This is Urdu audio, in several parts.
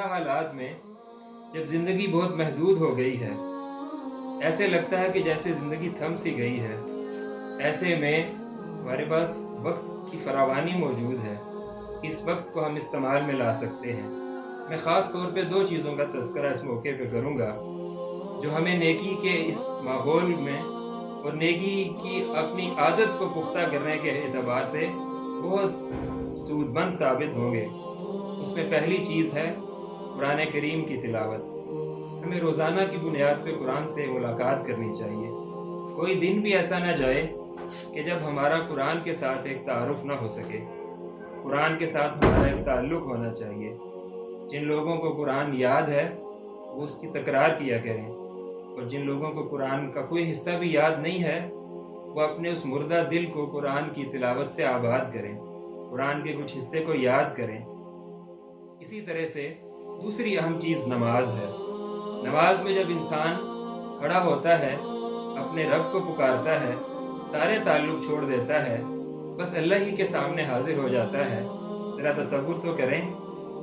موجودہ حالات میں جب زندگی بہت محدود ہو گئی ہے، ایسے لگتا ہے کہ جیسے زندگی تھم سی گئی ہے، ایسے میں ہمارے پاس وقت کی فراوانی موجود ہے۔ اس وقت کو ہم استعمال میں لا سکتے ہیں۔ میں خاص طور پہ دو چیزوں کا تذکرہ اس موقع پہ کروں گا جو ہمیں نیکی کے اس ماحول میں اور نیکی کی اپنی عادت کو پختہ کرنے کے اعتبار سے بہت سود مند ثابت ہوں گے۔ اس میں پہلی چیز ہے قرآن کریم کی تلاوت۔ ہمیں روزانہ کی بنیاد پہ قرآن سے ملاقات کرنی چاہیے۔ کوئی دن بھی ایسا نہ جائے کہ جب ہمارا قرآن کے ساتھ ایک تعارف نہ ہو سکے۔ قرآن کے ساتھ ہمارا ایک تعلق ہونا چاہیے۔ جن لوگوں کو قرآن یاد ہے وہ اس کی تکرار کیا کریں، اور جن لوگوں کو قرآن کا کوئی حصہ بھی یاد نہیں ہے وہ اپنے اس مردہ دل کو قرآن کی تلاوت سے آباد کریں، قرآن کے کچھ حصے کو یاد کریں۔ اسی طرح سے دوسری اہم چیز نماز ہے۔ نماز میں جب انسان کھڑا ہوتا ہے، اپنے رب کو پکارتا ہے، سارے تعلق چھوڑ دیتا ہے، بس اللہ ہی کے سامنے حاضر ہو جاتا ہے، ذرا تصور تو کریں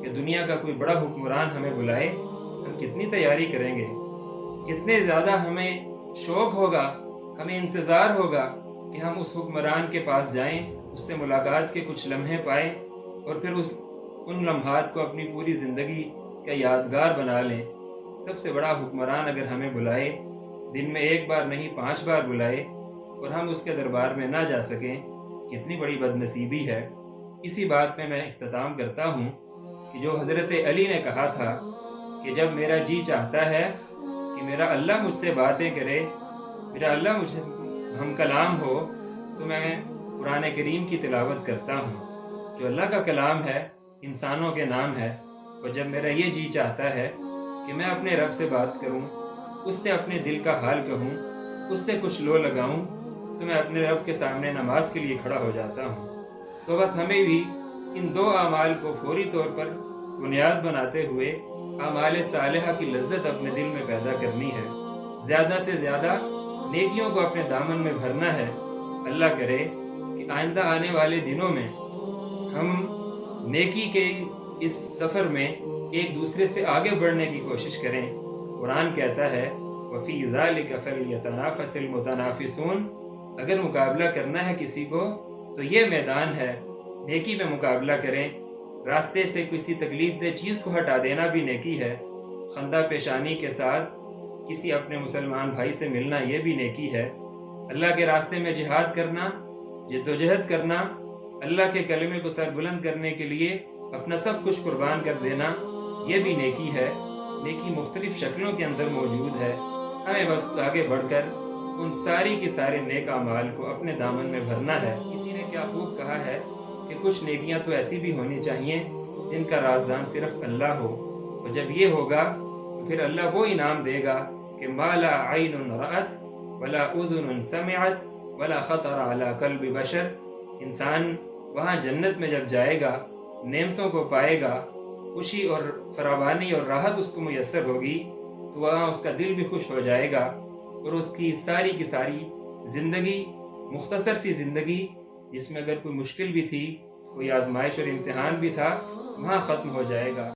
کہ دنیا کا کوئی بڑا حکمران ہمیں بلائے، ہم کتنی تیاری کریں گے، کتنے زیادہ ہمیں شوق ہوگا، ہمیں انتظار ہوگا کہ ہم اس حکمران کے پاس جائیں، اس سے ملاقات کے کچھ لمحے پائیں اور پھر ان لمحات کو اپنی پوری زندگی کا یادگار بنا لیں۔ سب سے بڑا حکمران اگر ہمیں بلائے، دن میں ایک بار نہیں 5 بار بلائے، اور ہم اس کے دربار میں نہ جا سکیں، کتنی بڑی بد نصیبی ہے۔ اسی بات پہ میں اختتام کرتا ہوں کہ جو حضرت علی نے کہا تھا کہ جب میرا جی چاہتا ہے کہ میرا اللہ مجھ سے باتیں کرے، میرا اللہ مجھ سے ہم کلام ہو، تو میں قرآن کریم کی تلاوت کرتا ہوں جو اللہ کا کلام ہے، انسانوں کے نام ہے۔ اور جب میرا یہ جی چاہتا ہے کہ میں اپنے رب سے بات کروں، اس سے اپنے دل کا حال کہوں، اس سے کچھ لو لگاؤں، تو میں اپنے رب کے سامنے نماز کے لیے کھڑا ہو جاتا ہوں۔ تو بس ہمیں بھی ان دو اعمال کو فوری طور پر بنیاد بناتے ہوئے اعمال صالحہ کی لذت اپنے دل میں پیدا کرنی ہے، زیادہ سے زیادہ نیکیوں کو اپنے دامن میں بھرنا ہے۔ اللہ کرے کہ آئندہ آنے والے دنوں میں ہم نیکی کے اس سفر میں ایک دوسرے سے آگے بڑھنے کی کوشش کریں۔ قرآن کہتا ہے وَفِي ذَلِكَ فَلْيَتَنَافَسِ الْمُتَنَافِسُونَ، اگر مقابلہ کرنا ہے کسی کو تو یہ میدان ہے، نیکی میں مقابلہ کریں۔ راستے سے کسی تکلیف دہ چیز کو ہٹا دینا بھی نیکی ہے۔ خندہ پیشانی کے ساتھ کسی اپنے مسلمان بھائی سے ملنا یہ بھی نیکی ہے۔ اللہ کے راستے میں جہاد کرنا، جدوجہد کرنا، اللہ کے کلمے کو سر بلند کرنے کے لیے اپنا سب کچھ قربان کر دینا، یہ بھی نیکی ہے۔ نیکی مختلف شکلوں کے اندر موجود ہے۔ ہمیں بس آگے بڑھ کر ان ساری کی سارے نیک اعمال کو اپنے دامن میں بھرنا ہے۔ کسی نے کیا خوب کہا ہے کہ کچھ نیکیاں تو ایسی بھی ہونی چاہیے جن کا رازدان صرف اللہ ہو، اور جب یہ ہوگا تو پھر اللہ وہ انعام دے گا کہ ما لا عین رأت ولا اذن سمعت ولا خطر علی قلب بشر۔ انسان وہاں جنت میں جب جائے گا، نعمتوں کو پائے گا، خوشی اور فراوانی اور راحت اس کو میسر ہوگی، تو وہاں اس کا دل بھی خوش ہو جائے گا، اور اس کی ساری کی ساری زندگی، مختصر سی زندگی جس میں اگر کوئی مشکل بھی تھی، کوئی آزمائش اور امتحان بھی تھا، وہاں ختم ہو جائے گا۔